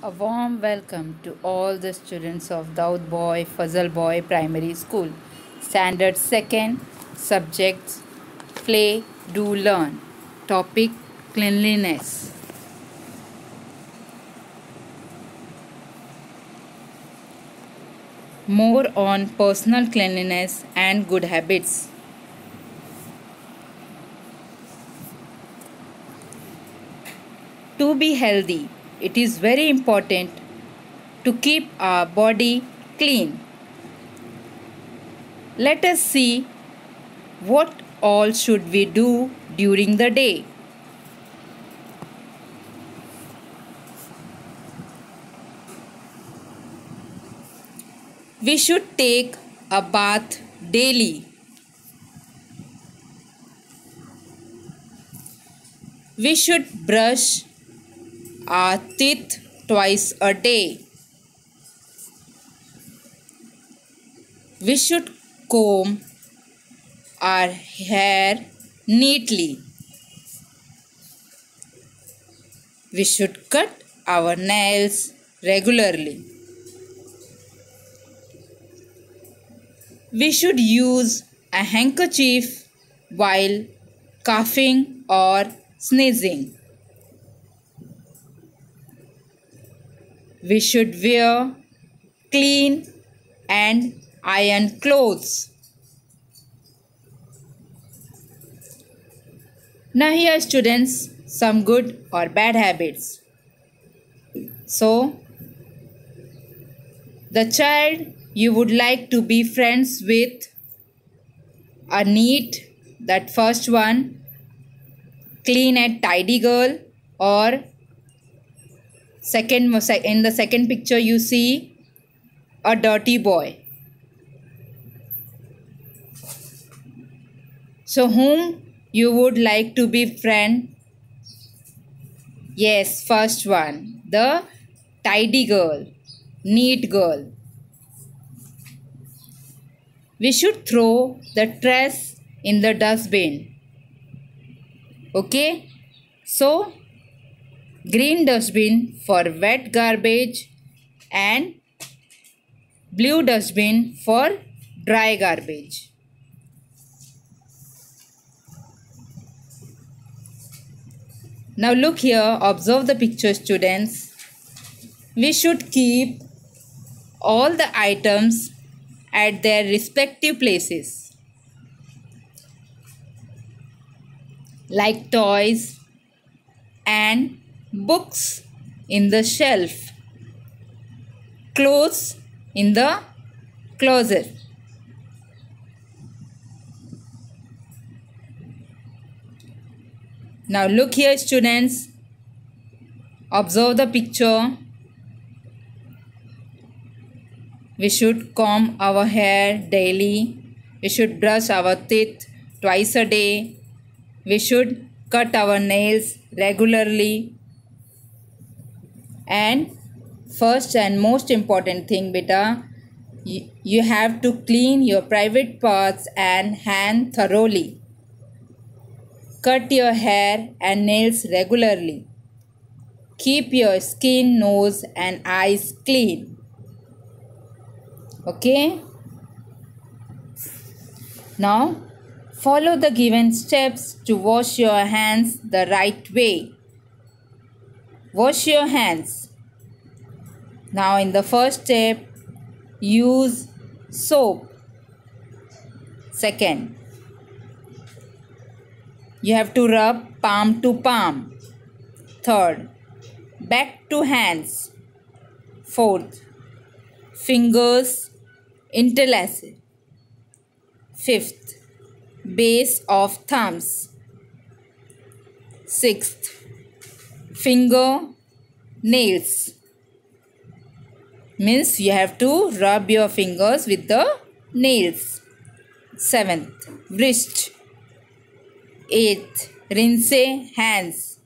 A warm welcome to all the students of Daud Boy Fazal Boy Primary School. Standard 2nd, subjects play, do, learn. Topic cleanliness. More on personal cleanliness and good habits. To be healthy, it is very important to keep our body clean. Let us see what all should we do during the day. We should take a bath daily. We should brush our teeth twice a day. We should comb our hair neatly. We should cut our nails regularly. We should use a handkerchief while coughing or sneezing. We should wear clean and iron clothes. Now here students, some good or bad habits. So, the child you would like to be friends with a neat, that first one, clean and tidy girl, or in the second picture you see a dirty boy. So whom you would like to be friend? Yes, first one, the tidy girl, neat girl. We should throw the trash in the dustbin. Okay? So, green dustbin for wet garbage and blue dustbin for dry garbage. Now look here, observe the picture students. We should keep all the items at their respective places, like toys and books in the shelf, clothes in the closet. Now look here students, observe the picture. We should comb our hair daily. We should brush our teeth twice a day. We should cut our nails regularly. And first and most important thing, beta, you have to clean your private parts and hand thoroughly. Cut your hair and nails regularly. Keep your skin, nose and eyes clean. Okay? Now, follow the given steps to wash your hands the right way. Wash your hands. Now, in the first step, use soap. Second, you have to rub palm to palm. Third, back to hands. Fourth, fingers interlaced. Fifth, base of thumbs. Sixth, finger nails. Means you have to rub your fingers with the nails. Seventh, wrist. Eighth, rinse hands.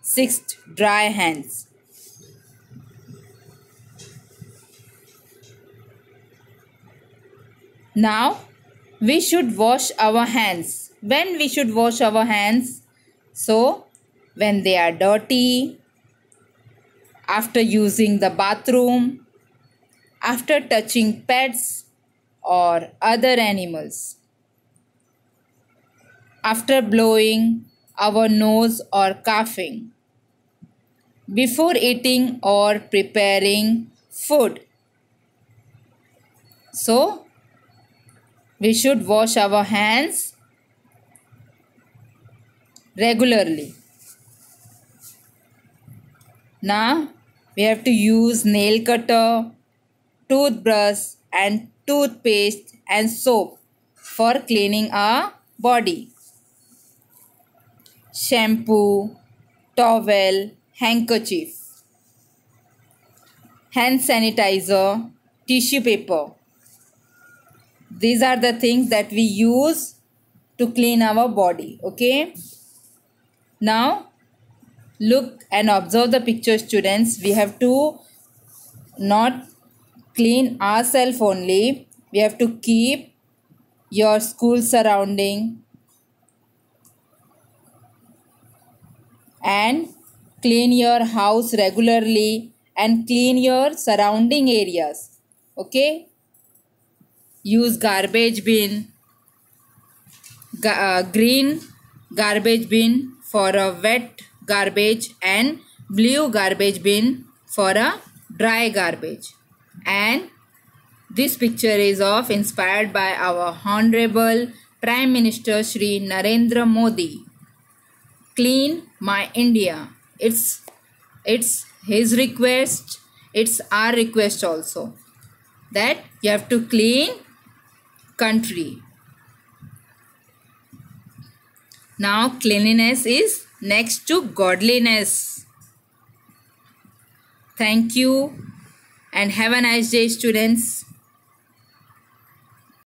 Sixth, dry hands. Now, we should wash our hands. When we should wash our hands? So, when they are dirty, after using the bathroom, after touching pets or other animals, after blowing our nose or coughing, before eating or preparing food. So, we should wash our hands regularly. Now, we have to use nail cutter, toothbrush and toothpaste and soap for cleaning our body. Shampoo, towel, handkerchief, hand sanitizer, tissue paper. These are the things that we use to clean our body. Okay. Now, look and observe the picture, students. We have to not clean ourselves only. We have to keep your school surrounding and clean your house regularly and clean your surrounding areas. Okay. Use garbage bin, green garbage bin for a wet garbage and blue garbage bin for a dry garbage. And this picture is inspired by our Honorable Prime Minister Shri Narendra Modi. Clean my India. It's his request. It's our request also, that you have to clean country. Now, cleanliness is next to godliness. Thank you and have a nice day, students.